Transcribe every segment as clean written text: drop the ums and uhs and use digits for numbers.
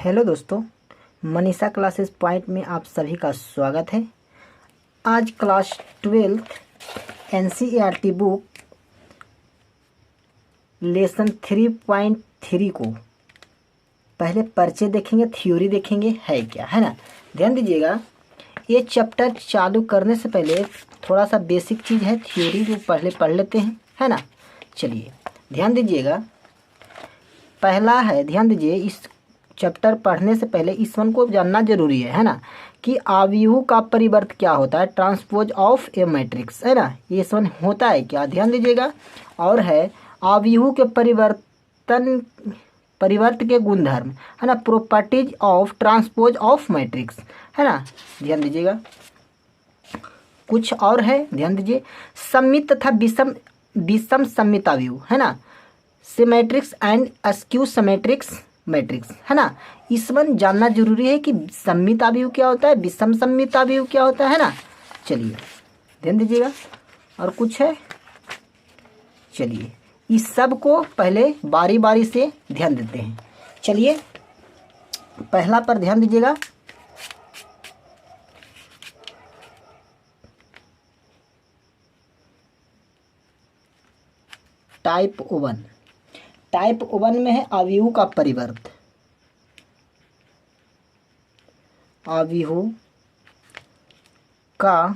Hello दोस्तों, Manisha classes point में आप सभी का स्वागत है। आज क्लास 12 एनसीईआरटी बुक लेसन 3.3 को पहले परिचय देखेंगे, थ्योरी देखेंगे है क्या, है ना। ध्यान दीजिएगा, ये चैप्टर चालू करने से पहले थोड़ा सा बेसिक चीज़ है, थ्योरी जो पहले पढ़ लेते हैं, है ना। चलिए ध्यान दीजिएगा, पहला है, ध्यान दीजिए, इस चैप्टर पढ़ने से पहले इस वन को जानना जरूरी है ना, कि आव्यूह का परिवर्त क्या होता है, ट्रांसपोज ऑफ ए मैट्रिक्स, है ना। ये इस वन होता है क्या, ध्यान दीजिएगा। और है आव्यूह के परिवर्त के गुणधर्म, है ना, properties of transpose of matrix, है ना। ध्यान दीजिएगा, कुछ और है, ध्यान दीजिए, सममित तथा विषम सममित आव्यूह, है ना, सिमेट्रिक्स एंड अस्क्यू सिमेट्रिक्स मैट्रिक्स, है ना। इस वन जानना जरूरी है कि सममित आव्यूह क्या होता है, विषम सममित आव्यूह क्या होता है ना। चलिए ध्यान दीजिएगा, और कुछ है, चलिए इस सब को पहले बारी बारी से ध्यान देते हैं। चलिए पहला पर ध्यान दीजिएगा, टाइप 1। टाइप 1 में है आव्यूह का परिवर्त। आव्यूह का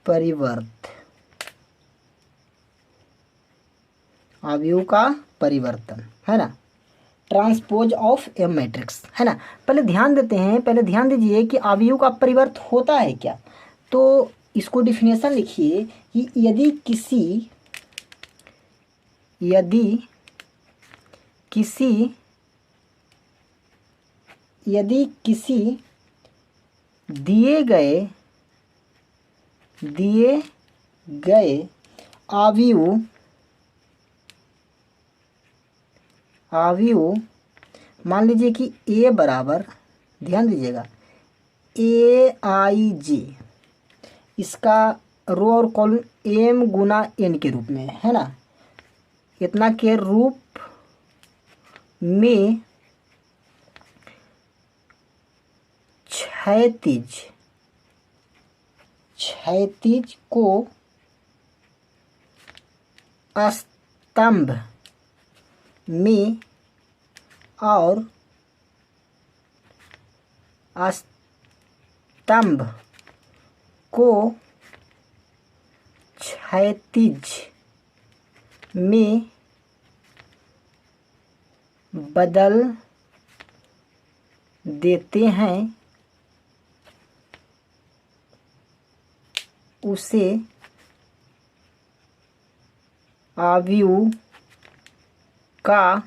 परिवर्त, आव्यूह का परिवर्तन, है ना, ट्रांसपोज ऑफ ए मैट्रिक्स, है ना। पहले ध्यान देते हैं, पहले ध्यान दीजिए कि आव्यूह का परिवर्त होता है क्या। तो इसको डिफिनेशन लिखिए कि यदि किसी दिए गए आव्यूह मान लीजिए कि ए बराबर, ध्यान दीजिएगा, AIJ, इसका रो और कॉलम M गुना N के रूप में, है ना, इतना के रूप में क्षैतिज को स्तंभ में और स्तंभ को क्षैतिज में बदल देते हैं, उसे आव्यूह का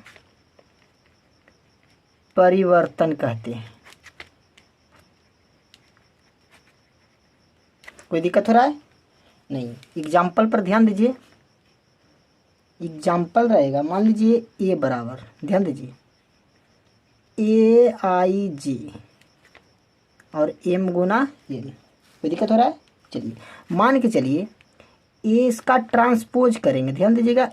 परिवर्तन कहते हैं। कोई दिक्कत हो रहा है? नहीं। एग्जाम्पल पर ध्यान दीजिए, एग्जाम्पल रहेगा, मान लीजिए ए बराबर, ध्यान दीजिए, AIJ और M गुना N। कोई दिक्कत हो रहा है? चलिए मान के चलिए ए इसका ट्रांसपोज करेंगे, ध्यान दीजिएगा,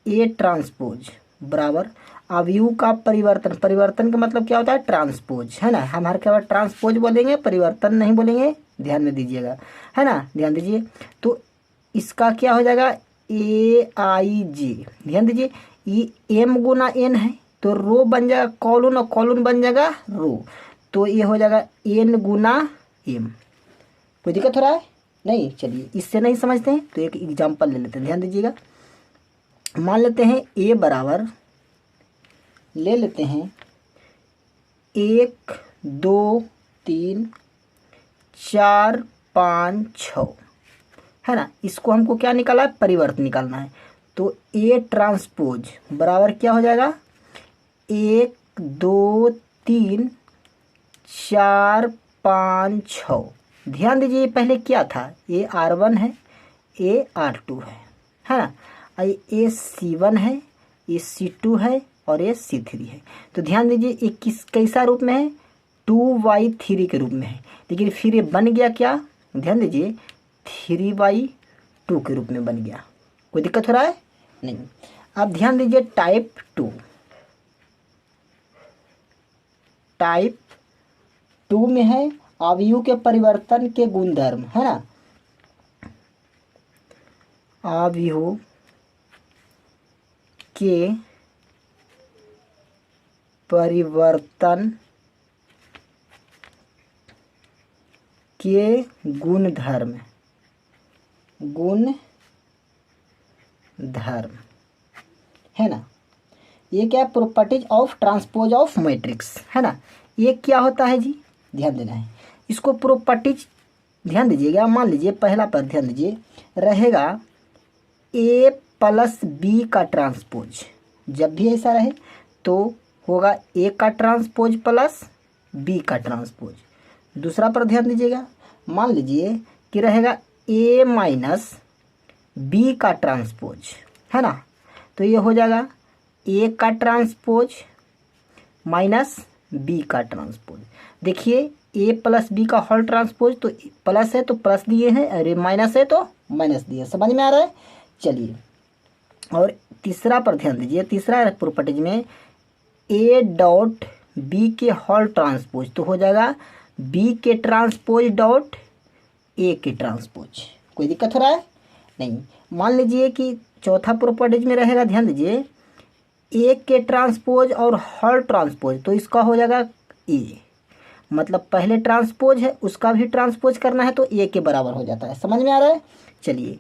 A ट्रांसपोज बराबर आव्यूह का परिवर्तन। परिवर्तन का मतलब क्या होता है, ट्रांसपोज, है ना। हम हर बार ट्रांसपोज बोलेंगे, परिवर्तन नहीं बोलेंगे, ध्यान में दीजिएगा, है ना। ध्यान दीजिए, तो इसका क्या हो जाएगा, AIJ, ध्यान दीजिए, ये M गुना N है, तो रो बन जाएगा कॉलम और कॉलम बन जाएगा रो, तो ये हो जाएगा N गुना M। कोई दिक्कत हो रहा है? नहीं। चलिए इससे नहीं समझते हैं तो एक एग्जाम्पल ले लेते हैं, ध्यान दीजिएगा, मान लेते हैं ए बराबर, ले लेते हैं 1 2 3 4 5 6, है ना। इसको हमको क्या निकाला है, परिवर्त निकालना है, तो A ट्रांसपोज बराबर क्या हो जाएगा, 1 2 3 4 5 6। ध्यान दीजिए पहले क्या था, ये R1 है, ये R2 है ना, ये C1 है, ये C2 है और ये C3 है। तो ध्यान दीजिए ये कैसा रूप में है, 2/3 के रूप में है, लेकिन फिर ये बन गया क्या, ध्यान दीजिए 3/2 के रूप में बन गया। कोई दिक्कत हो रहा है? नहीं। अब ध्यान दीजिए टाइप 2, टाइप 2 में है अवयव के परिवर्तन के गुणधर्म, है ना, अवयव के परिवर्तन के गुणधर्म है ना। ये क्या है, properties of transpose of matrix, है ना। ये क्या होता है जी, ध्यान देना है इसको, प्रॉपर्टीज ध्यान दीजिएगा। मान लीजिए पहला पर ध्यान दीजिए, रहेगा ए प्लस बी का ट्रांसपोज, जब भी ऐसा रहे तो होगा ए का ट्रांसपोज प्लस बी का ट्रांसपोज। दूसरा पर ध्यान दीजिएगा, मान लीजिए कि रहेगा ए माइनस बी का ट्रांसपोज, है ना, तो ये हो जाएगा ए का ट्रांसपोज माइनस बी का ट्रांसपोज। देखिए ए प्लस बी का होल ट्रांसपोज, तो प्लस है तो प्लस दिए हैं, अरे माइनस है तो माइनस दिए, समझ में आ रहा है। चलिए, और तीसरा पर ध्यान दीजिए, तीसरा प्रॉपर्टीज में ए डॉट बी के होल ट्रांसपोज, तो हो जाएगा बी के ट्रांसपोज डॉट ए के ट्रांसपोज। कोई दिक्कत हो रहा है नहीं। मान लीजिए कि चौथा प्रॉपर्टीज में रहेगा, ध्यान दीजिए, ए के ट्रांसपोज और होल ट्रांसपोज, तो इसका हो जाएगा ए, मतलब पहले ट्रांसपोज है उसका भी ट्रांसपोज करना है तो ए के बराबर हो जाता है, समझ में आ रहा है। चलिए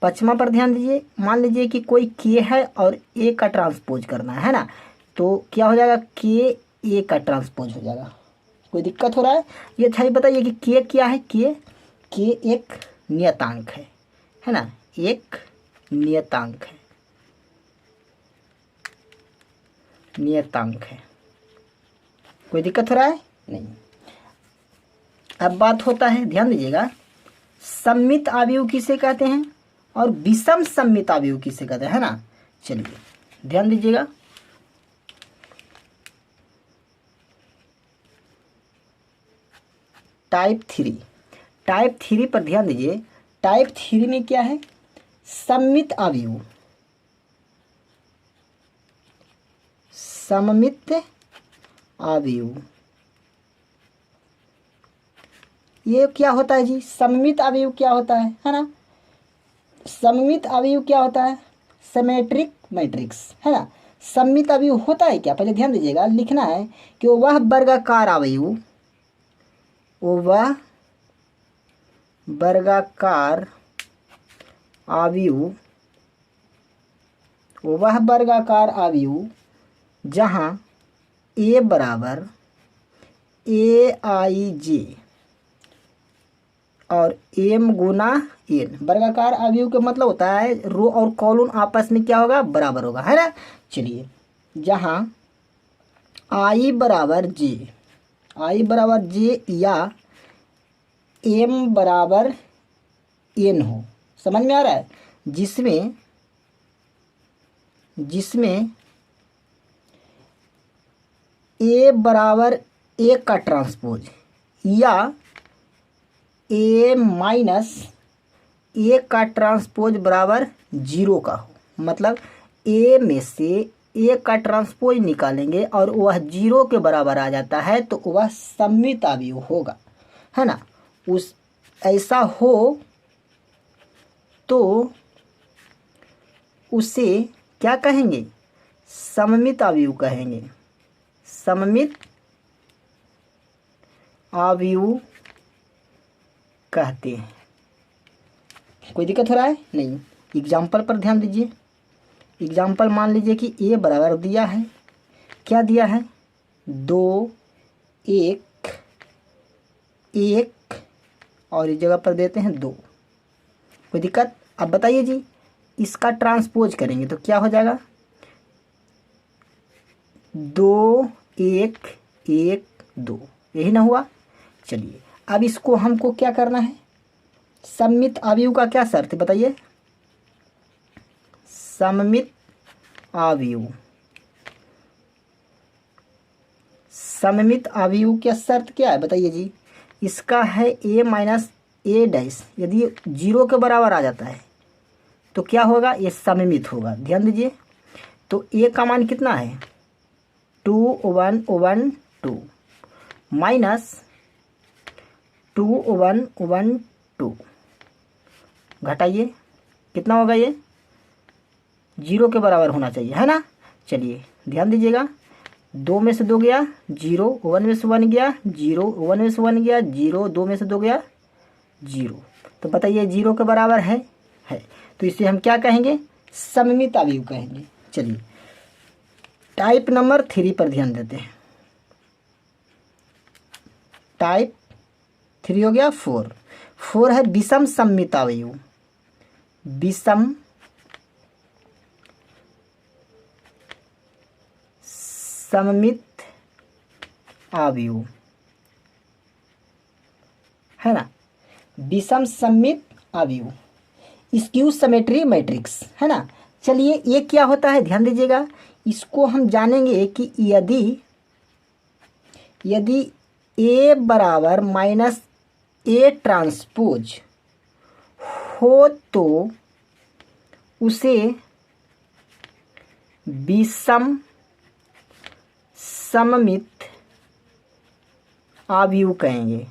पांचवा पर ध्यान दीजिए, मान लीजिए कि कोई के है और ए का ट्रांसपोज करना है ना, तो क्या हो जाएगा, के ए का ट्रांसपोज हो जाएगा। कोई दिक्कत हो रहा है। ये अच्छा बताइए कि के क्या है, के एक नियतांक है ना, एक नियतांक है। कोई दिक्कत हो रहा है नहीं। अब बात होता है, ध्यान दीजिएगा, सममित अवयव किसे कहते हैं और विषम सममित अवयव किसे कहते हैं, है ना। चलिए ध्यान दीजिएगा, टाइप 3 पर ध्यान दीजिए। टाइप 3 में क्या है, सममित अवयव, सममित अवयव। ये क्या होता है जी, सममित अवयव क्या होता है ना। सममित अवयव क्या होता है, सिमेट्रिक मैट्रिक्स, है ना। सममित अवयव होता है क्या, पहले ध्यान दीजिएगा, लिखना है कि वह वर्गाकार अवयव, वह वर्गाकार अवयव जहाँ ए बराबर ए आई जे और एम गुना एन। वर्गाकार अवयव का मतलब होता है रो और कॉलम आपस में क्या होगा, बराबर होगा, है ना। चलिए, जहाँ आई बराबर जे या एम बराबर एन हो, समझ में आ रहा है, जिसमें ए बराबर ए का ट्रांसपोज या ए माइनस ए का ट्रांसपोज बराबर 0 का हो, मतलब ए में से ए का ट्रांसपोज निकालेंगे और वह 0 के बराबर आ जाता है तो वह सममित अवयव होगा, है ना। उस ऐसा हो तो उसे क्या कहेंगे, सममित अवयव कहेंगे, सममित अवयव कहते हैं। कोई दिक्कत हो रहा है नहीं। एग्जाम्पल पर ध्यान दीजिए, एग्जाम्पल मान लीजिए कि ए बराबर दिया है, क्या दिया है, 2 1 1 और इस जगह पर देते हैं 2। कोई दिक्कत। अब बताइए जी, इसका ट्रांसपोज करेंगे तो क्या हो जाएगा, 2 1 1 2, यही ना हुआ। चलिए अब इसको हमको क्या करना है, सममित अवयव का क्या शर्त है बताइए, सममित अवयव क्या शर्त क्या है बताइए जी। इसका है ए माइनस ए डैश, यदि 0 के बराबर आ जाता है तो क्या होगा, ये सममित होगा। ध्यान दीजिए, तो ए का मान कितना है, 2 1 1 2, माइनस 2 1 1 2, घटाइए कितना होगा, ये 0 के बराबर होना चाहिए, है ना। चलिए ध्यान दीजिएगा, 2 में से 2 गया 0, 1 में से 1 गया 0, 1 में से 1 गया 0, 2 में से 2 गया 0। तो बताइए 0 के बराबर है। तो इसे हम क्या कहेंगे, सममित अवयव कहेंगे। चलिए टाइप नंबर 3 पर ध्यान देते हैं। टाइप 3 हो गया 4 है विषम सममित अवयव। विषम सममित अवयव, है ना, विषम सममित अवयव, स्क्यू सिमेट्री मैट्रिक्स, है ना। चलिए ये क्या होता है, ध्यान दीजिएगा, इसको हम जानेंगे कि यदि ए बराबर माइनस ए ट्रांसपोज हो तो उसे विषम सममित अवयव कहेंगे,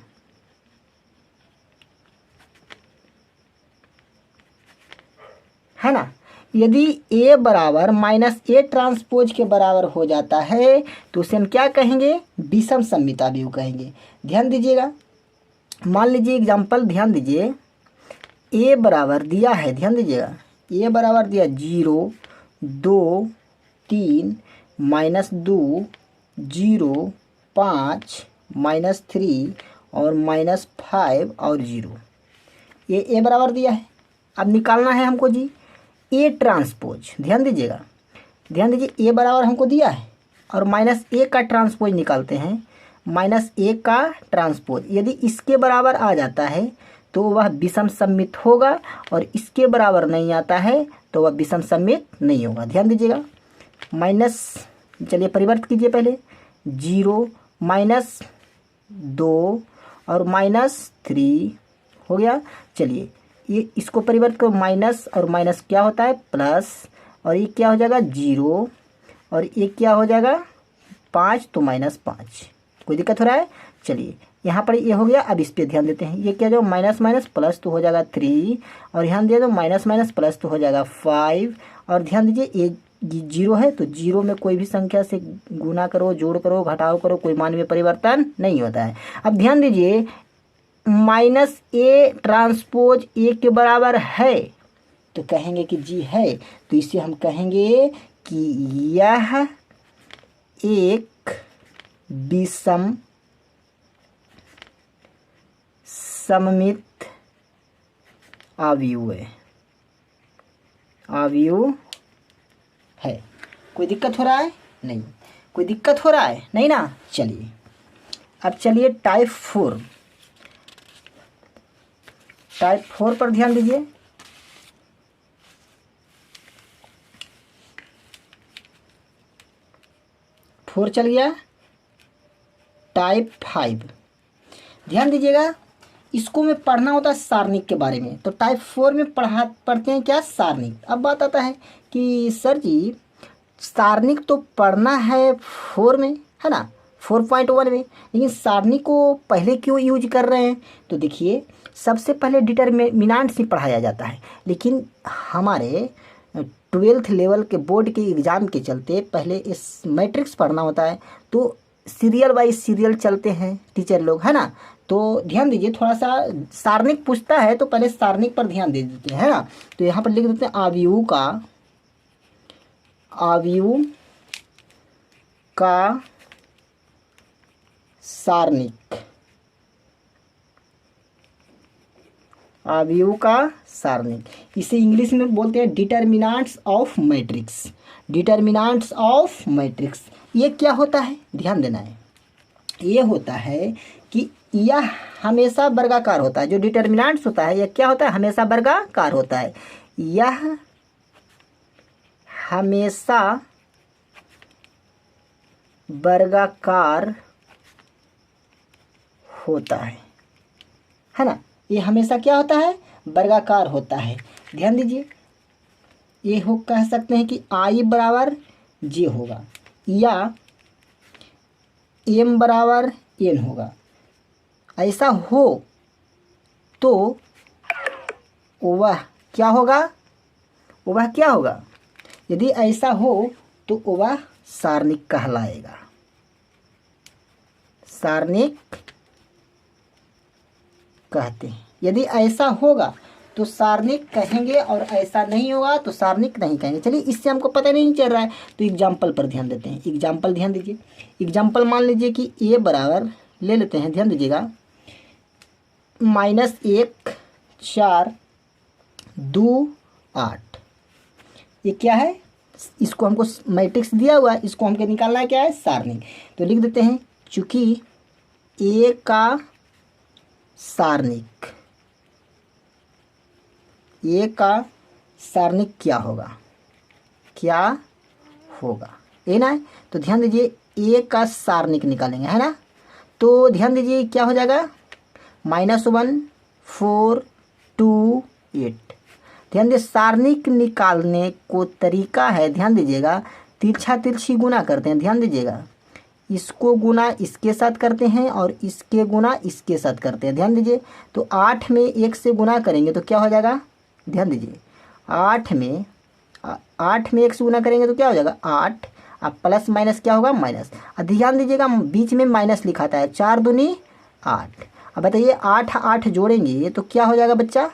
है ना। यदि ए बराबर माइनस ए ट्रांसपोज के बराबर हो जाता है तो उसे हम क्या कहेंगे, विषम सममित अवयव कहेंगे। ध्यान दीजिएगा, मान लीजिए एग्जांपल, ध्यान दीजिए, ए बराबर दिया है, ध्यान दीजिएगा, ए बराबर दिया 0 2 3 -2 0 5 -3 और -5 और 0, ये ए बराबर दिया है। अब निकालना है हमको जी ए ट्रांसपोज। ध्यान दीजिएगा, ए बराबर हमको दिया है और माइनस ए का ट्रांसपोज निकालते हैं। माइनस ए का ट्रांसपोज यदि इसके बराबर आ जाता है तो वह विषम सममित होगा, और इसके बराबर नहीं आता है तो वह विषम सममित नहीं होगा। ध्यान दीजिएगा, माइनस, चलिए परिवर्तित कीजिए, पहले 0 -2 और -3 हो गया। चलिए ये इसको परिवर्तित करो, माइनस और माइनस क्या होता है, प्लस, और ये क्या हो जाएगा 0, और ये क्या हो जाएगा 5, तो -5। कोई दिक्कत हो रहा है। चलिए यहाँ पर ये हो गया। अब इस पर ध्यान देते हैं, ये क्या जो माइनस माइनस प्लस तो हो जाएगा 3, और ध्यान दिया तो माइनस माइनस प्लस तो हो जाएगा 5, और ध्यान दीजिए ये 0 है तो 0 में कोई भी संख्या से गुना करो, जोड़ करो, घटाव करो, कोई मान में परिवर्तन नहीं होता है। अब ध्यान दीजिए, माइनस ए ट्रांसपोज ए के बराबर है तो कहेंगे कि जी है, तो इसे हम कहेंगे कि यह एक विषम सममित अवयव है। कोई दिक्कत हो रहा है, नहीं, कोई दिक्कत हो रहा है नहीं ना। चलिए अब चलिए टाइप 4 पर ध्यान दीजिए। फोर चल गया। टाइप 5 ध्यान दीजिएगा, इसको में पढ़ना होता है सारणिक के बारे में, तो टाइप 4 में पढ़ते हैं क्या, सारणिक। अब बात आता है कि सर जी सारणिक तो पढ़ना है 4 में, है ना, 4.1 में, लेकिन सारणिक को पहले क्यों यूज कर रहे हैं। तो देखिए सबसे पहले डिटरमिनेंट्स ही पढ़ाया जाता है, लेकिन हमारे 12th लेवल के बोर्ड के एग्ज़ाम के चलते पहले इस मैट्रिक्स पढ़ना होता है, तो सीरियल बाय सीरियल चलते हैं टीचर लोग, है ना। तो ध्यान दीजिए, थोड़ा सा सारणिक पूछता है तो पहले सारणिक पर ध्यान दे देते हैं, है ना। तो यहाँ पर लिख देते हैं अवयव का सारणिक, अवयव का सारणिक, इसे इंग्लिश में बोलते हैं determinants of matrix. Determinants of matrix ये क्या होता है, ध्यान देना है। ये होता है कि यह हमेशा वर्गाकार होता है। जो डिटरमिनेंट्स होता है यह क्या होता है, हमेशा वर्गाकार होता है। यह हमेशा वर्गाकार होता है ना। ये हमेशा क्या होता है, वर्गाकार होता है। ध्यान दीजिए, ये हो कह सकते हैं कि I बराबर J होगा, या M बराबर n होगा। ऐसा हो तो वह क्या होगा, वह क्या होगा, यदि ऐसा हो तो वह सारणिक कहलाएगा। सारणिक कहते हैं। यदि ऐसा होगा तो सारणिक कहेंगे और ऐसा नहीं होगा तो सारणिक नहीं कहेंगे। चलिए, इससे हमको पता नहीं चल रहा है तो एग्जाम्पल पर ध्यान देते हैं। एग्जाम्पल ध्यान दीजिए। एग्जाम्पल मान लीजिए कि a बराबर ले लेते हैं, ध्यान दीजिएगा, -1 4 2 8। ये क्या है, इसको हमको मैट्रिक्स दिया हुआ है, इसको हमको निकालना है क्या है, सारणिक। तो लिख देते हैं, चूंकि a का सारणिक, ए का सारणिक क्या होगा, क्या होगा, ए ना है। तो ध्यान दीजिए, ए का सारणिक निकालेंगे, है ना। तो ध्यान दीजिए क्या हो जाएगा, -1 4 2 8। ध्यान दीजिए, सारणिक निकालने को तरीका है, ध्यान दीजिएगा, तिरछा तिरछी गुना करते हैं। ध्यान दीजिएगा, इसको गुना इसके साथ करते हैं और इसके गुना इसके साथ करते हैं। ध्यान दीजिए, तो 8 में 1 से गुना करेंगे तो क्या हो जाएगा, ध्यान दीजिए, 8 में 1 से गुना करेंगे तो क्या हो जाएगा 8। अब प्लस माइनस क्या होगा, माइनस। अब ध्यान दीजिएगा, बीच में माइनस लिखा था, 4 दूनी 8। अब बताइए 8 8 जोड़ेंगे तो क्या हो जाएगा बच्चा,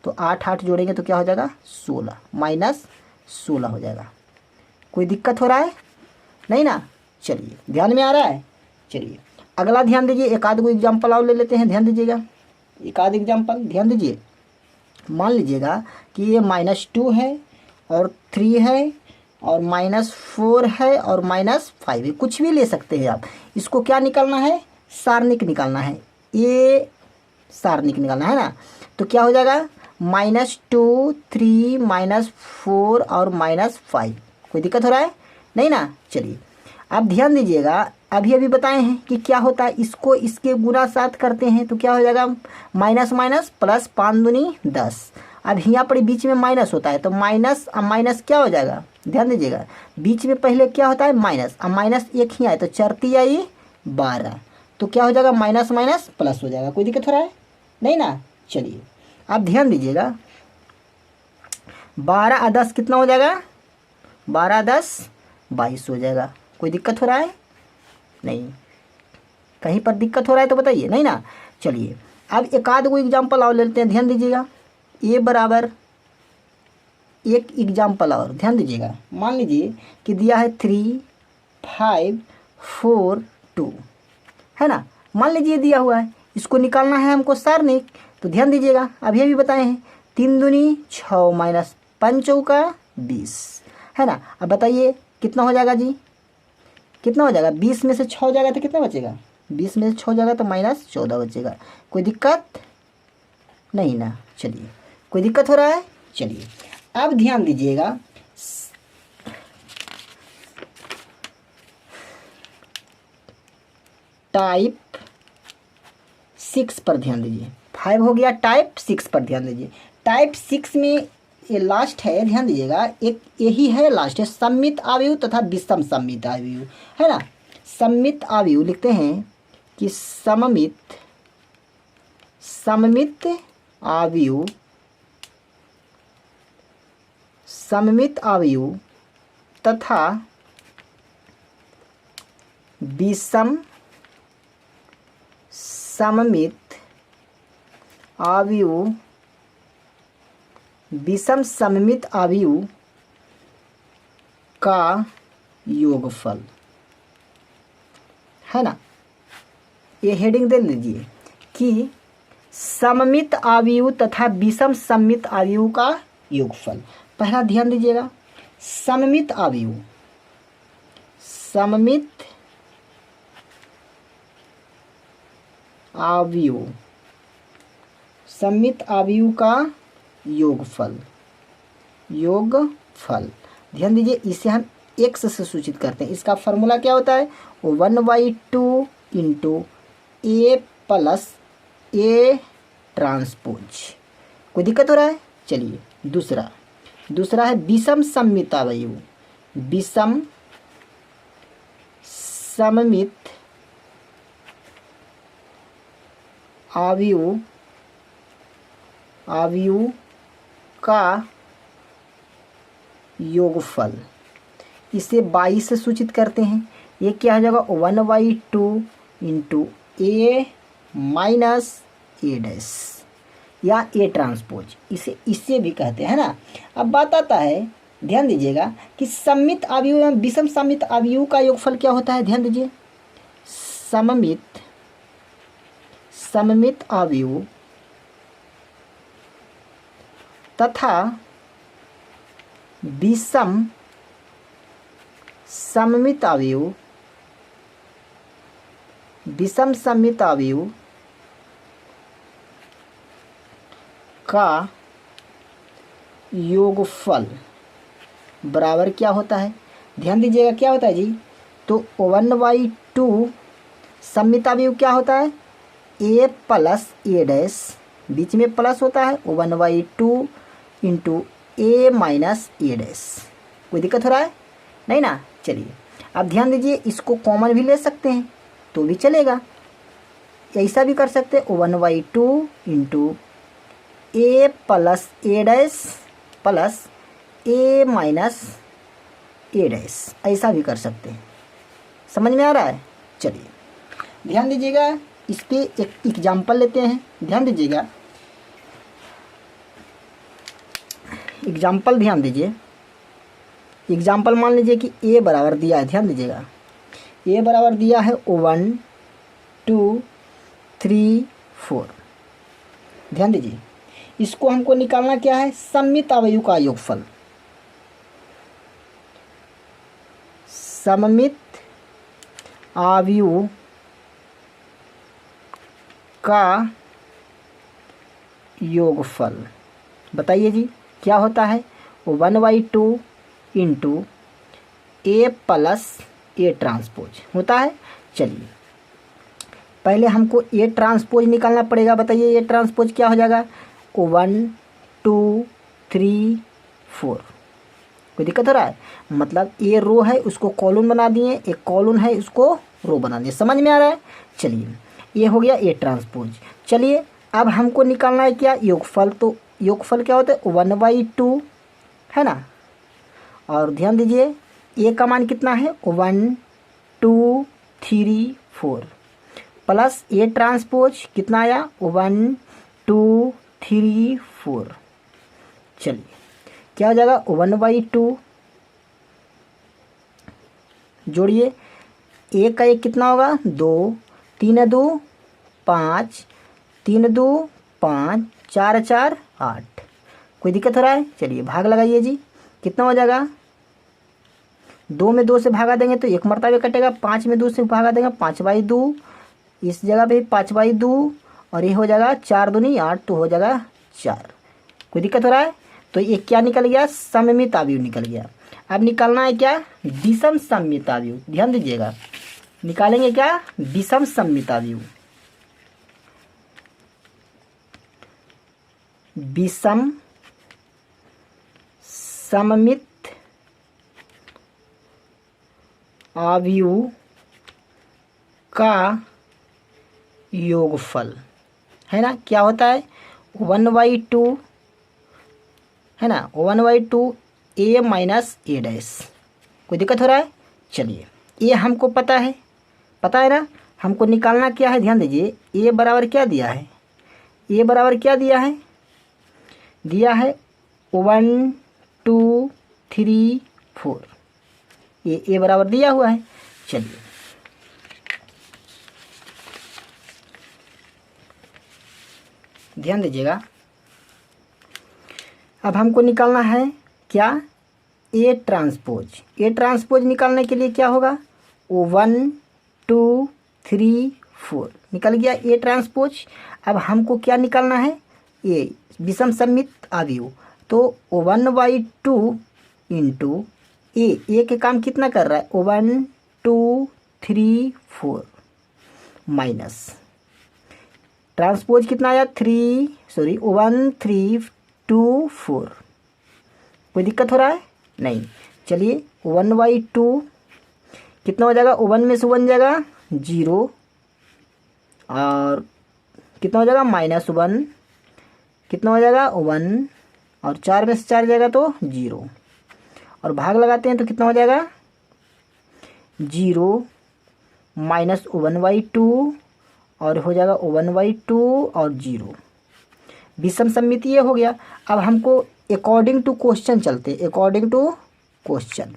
तो 8 8 जोड़ेंगे तो क्या हो जाएगा 16, -16 हो जाएगा। कोई दिक्कत हो रहा है, नहीं ना। चलिए, ध्यान में आ रहा है। चलिए अगला ध्यान दीजिए, एक आध को एग्जाम्पल और ले लेते हैं। ध्यान दीजिएगा, एक आध एग्जाम्पल ध्यान दीजिए। मान लीजिएगा कि ये -2 है और 3 है और -4 है और -5 है, कुछ भी ले सकते हैं आप। इसको क्या निकालना है, सारणिक निकालना है, ये सारणिक निकालना है ना। तो क्या हो जाएगा, -2 3 -4 और -5। कोई दिक्कत हो रहा है, नहीं ना। चलिए अब ध्यान दीजिएगा, अभी बताए हैं कि क्या होता है, इसको इसके गुना साथ करते हैं तो क्या हो जाएगा, माइनस माइनस प्लस, 5 दूनी 10। अब यहाँ पर बीच में माइनस होता है तो माइनस, अब माइनस क्या हो जाएगा, ध्यान दीजिएगा, बीच में पहले क्या होता है माइनस, अब माइनस एक ही आए तो 4 आई 12, तो क्या हो जाएगा माइनस माइनस प्लस हो जाएगा। कोई दिक्कत हो रहा है, नहीं ना। चलिए आप ध्यान दीजिएगा, 12 और 10 कितना हो जाएगा, 12 10 22 हो जाएगा। कोई दिक्कत हो रहा है, नहीं। कहीं पर दिक्कत हो रहा है तो बताइए, नहीं ना। चलिए अब एक आध को एग्जाम्पल और लेते हैं। ध्यान दीजिएगा, ए बराबर एक एग्जाम्पल और ध्यान दीजिएगा, मान लीजिए कि दिया है 3 5 4 2, है ना। मान लीजिए दिया हुआ है, इसको निकालना है हमको सारणिक। तो ध्यान दीजिएगा, अभी अभी बताए हैं, 3 दूनी 6 माइनस 5 चौका 20, है ना। अब बताइए कितना हो जाएगा जी, कितना हो जाएगा, 20 में से 6 जाएगा तो कितना बचेगा, 20 में से 6 जाएगा तो -14 बचेगा। कोई दिक्कत नहीं ना। चलिए, कोई दिक्कत हो रहा है। चलिए अब ध्यान दीजिएगा, टाइप 6 पर ध्यान दीजिए। 5 हो गया, टाइप 6 पर ध्यान दीजिए। टाइप 6 में ये लास्ट है, ध्यान दीजिएगा, एक यही है लास्ट है, सममित आव्यूह तथा विषम सममित आव्यूह, है ना। सममित आव्यूह लिखते हैं कि सममित आव्यूह, सममित आव्यूह तथा विषम सममित आव्यूह, विषम सममित आव्यूह का योगफल, है ना। ये हेडिंग दे लीजिए कि सममित आव्यूह तथा विषम सममित आव्यूह का योगफल। पहला ध्यान दीजिएगा, सममित आव्यूह, सममित आव्यूह, सममित आव्यूह का योगफल, योगफल ध्यान दीजिए, इसे हम x से सूचित करते हैं। इसका फॉर्मूला क्या होता है, 1/2 into a plus a transpose. कोई दिक्कत हो रहा है। चलिए दूसरा है विषम सममित आव्यूह, विषम सममित अवयव का योगफल, इसे 22 से सूचित करते हैं। ये क्या हो जाएगा 1/2 इंटू ए माइनस ए डैश या ए ट्रांसपोज, इसे इससे भी कहते हैं ना। अब बात आता है, ध्यान दीजिएगा कि सममित अवयव एवं विषम सममित अवयव का योगफल क्या होता है। ध्यान दीजिए, सममित अवयव तथा विषम सममित अवयव, विषम सममित अवयव का योगफल बराबर क्या होता है। ध्यान दीजिएगा क्या होता है जी, तो 1/2 सममित अवयव क्या होता है, ए प्लस ए डैश, बीच में प्लस होता है 1/2 इंटू ए माइनस ए डैश। कोई दिक्कत हो रहा है नहीं ना। चलिए अब ध्यान दीजिए, इसको कॉमन भी ले सकते हैं तो भी चलेगा, ऐसा भी कर सकते हैं 1/2 इंटू ए प्लस ए डैश प्लस ए माइनस ए डैश, ऐसा भी कर सकते हैं। समझ में आ रहा है। चलिए ध्यान दीजिएगा, इस पे एक एग्जाम्पल लेते हैं। ध्यान दीजिएगा, एग्जाम्पल ध्यान दीजिए। एग्जाम्पल मान लीजिए कि ए बराबर दिया है। ध्यान दीजिएगा, ए बराबर दिया है 1 2 3 4। ध्यान दीजिए, इसको हमको निकालना क्या है, सममित अवयव का योगफल। सममित अवयव का योगफल बताइए जी क्या होता है, 1/2 into A plus A transpose होता है। चलिए पहले हमको ए ट्रांसपोज निकालना पड़ेगा। बताइए ए ट्रांसपोज क्या हो जाएगा, 1 2 3 4। कोई दिक्कत हो रहा है, मतलब ए रो है उसको कॉलम बना दिए, एक कॉलम है उसको रो बना दिए। समझ में आ रहा है। चलिए ये हो गया ए ट्रांसपोज। चलिए अब हमको निकालना है क्या, योगफल। तो योगफल क्या होता है 1/2 है ना। और ध्यान दीजिए ए का मान कितना है 1 2 3 4 प्लस ए ट्रांसपोज कितना आया 1 2 3 4। चलिए क्या हो जाएगा 1/2 जोड़िए, ए का एक कितना होगा 2 3 2 5 3 2 5 4 4 8। कोई दिक्कत हो रहा है। चलिए भाग लगाइए जी, कितना हो जाएगा, 2 में 2 से भागा देंगे तो 1 मरतबा कटेगा, 5 में 2 से भागा देंगे 5/2, इस जगह पे 5/2 और ये हो जाएगा 4 दूनी 8 तो हो जाएगा 4। कोई दिक्कत हो रहा है। तो ये क्या निकल गया, सममित अवयव निकल गया। अब निकालना है क्या, विषम सममित अवयव। ध्यान दीजिएगा, निकालेंगे क्या, विषम सममित अवयव। विषम सममित अवयव का योगफल है ना, क्या होता है 1/2 है ना, 1/2 ए माइनस ए डैश। कोई दिक्कत हो रहा है। चलिए ये हमको पता है ना, हमको निकालना क्या है। ध्यान दीजिए ए बराबर क्या दिया है, ए बराबर क्या दिया है, दिया है 1 2 3 4। ये ए बराबर दिया हुआ है। चलिए ध्यान दीजिएगा, अब हमको निकालना है क्या, ए ट्रांसपोज। ए ट्रांसपोज निकालने के लिए क्या होगा 1 2 3 4 निकल गया ए ट्रांसपोज। अब हमको क्या निकालना है, ए विषम सममित अवयव। तो 1/2 इंटू ए के काम कितना कर रहा है 1 2 3 4 माइनस ट्रांसपोज कितना आया 1 3 2 4। कोई दिक्कत हो रहा है नहीं। चलिए 1/2 कितना हो जाएगा, 1 में से 1 जाएगा 0 और कितना हो जाएगा -1, कितना हो जाएगा 1, और 4 में से 4 जाएगा तो 0, और भाग लगाते हैं तो कितना हो जाएगा 0 -1/2 और हो जाएगा 1/2 और 0। विषम सममिति ये हो गया। अब हमको अकॉर्डिंग टू क्वेश्चन चलते, अकॉर्डिंग टू क्वेश्चन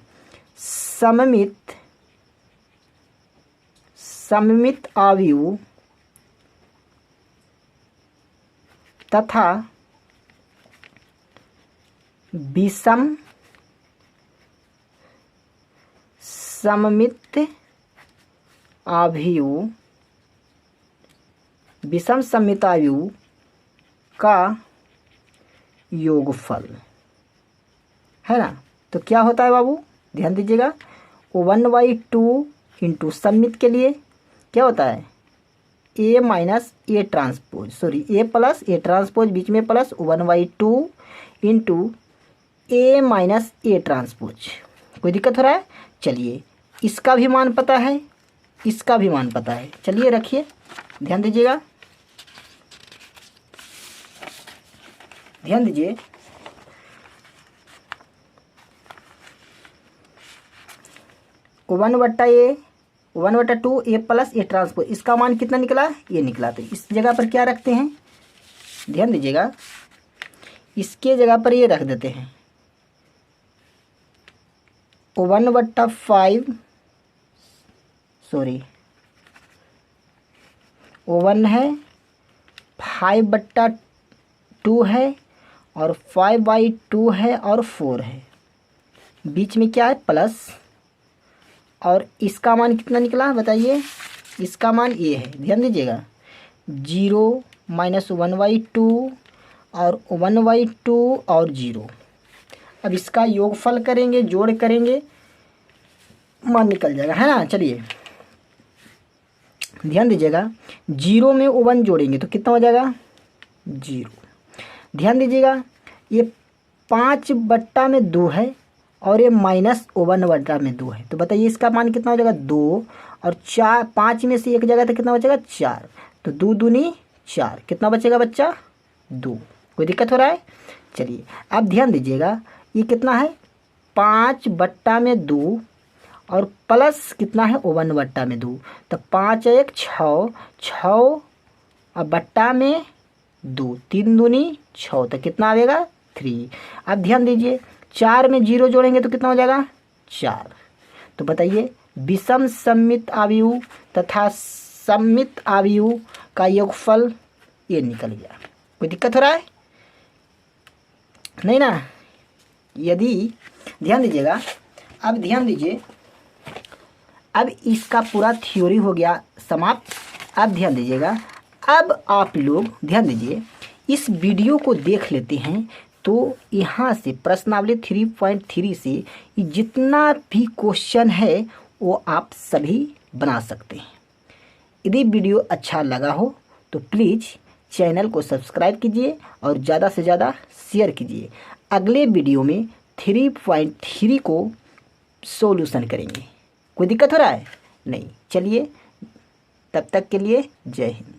सममित आव्यूह तथा विषम सममित आव्यूह, विषम सममित आव्यूह का योगफल है ना। तो क्या होता है बाबू, ध्यान दीजिएगा, 1/2 इंटू सममित के लिए क्या होता है A minus A transpose, sorry A plus A transpose, बीच में plus 1/2 into A minus A transpose. कोई दिक्कत हो रहा है? चलिए इसका भी मान पता है, इसका भी मान पता है। चलिए रखिए, ध्यान दीजिएगा, ध्यान दीजिए। 1/A 1/2 A plus A transpose, इसका मान कितना निकला? ये निकला। तो इस जगह पर क्या रखते हैं, ध्यान दीजिएगा, इसके जगह पर ये रख देते हैं 1/5, सॉरी 1 है, 5/2 है, और 5/2 है, और 4 है, बीच में क्या है प्लस, और इसका मान कितना निकला बताइए? इसका मान ये है, ध्यान दीजिएगा, 0 -1/2 और 1/2 और 0। अब इसका योगफल करेंगे, जोड़ करेंगे, मान निकल जाएगा, है ना। चलिए ध्यान दीजिएगा, 0 में 1 जोड़ेंगे तो कितना हो जाएगा 0। ध्यान दीजिएगा, ये 5/2 है और ये -1/2 है, तो बताइए इसका मान कितना हो जाएगा 2, और 4, 5 में से 1 जगह तो कितना बचेगा 4, तो 2 दूनी 4, कितना बचेगा बच्चा 2। कोई दिक्कत हो रहा है? चलिए अब ध्यान दीजिएगा, ये कितना है 5/2 और प्लस कितना है 1/2, तो 5 1 6, 6 और बट्टा में 2, 3 दूनी 6, तो कितना आएगा 3। अब ध्यान दीजिए, 4 में 0 जोड़ेंगे तो कितना हो जाएगा 4। तो बताइए विषम सममित आव्यूह तथा सममित आव्यूह का योगफल ये निकल गया। कोई दिक्कत हो रहा है? नहीं ना। यदि ध्यान दीजिएगा, अब ध्यान दीजिए, अब इसका पूरा थ्योरी हो गया समाप्त। अब ध्यान दीजिएगा, अब आप लोग ध्यान दीजिए, इस वीडियो को देख लेते हैं तो यहाँ से प्रश्नावली 3.3 से जितना भी क्वेश्चन है वो आप सभी बना सकते हैं। यदि वीडियो अच्छा लगा हो तो प्लीज़ चैनल को सब्सक्राइब कीजिए और ज़्यादा से ज़्यादा शेयर कीजिए। अगले वीडियो में 3.3 को सॉल्यूशन करेंगे। कोई दिक्कत हो रहा है? नहीं। चलिए तब तक के लिए जय हिंद।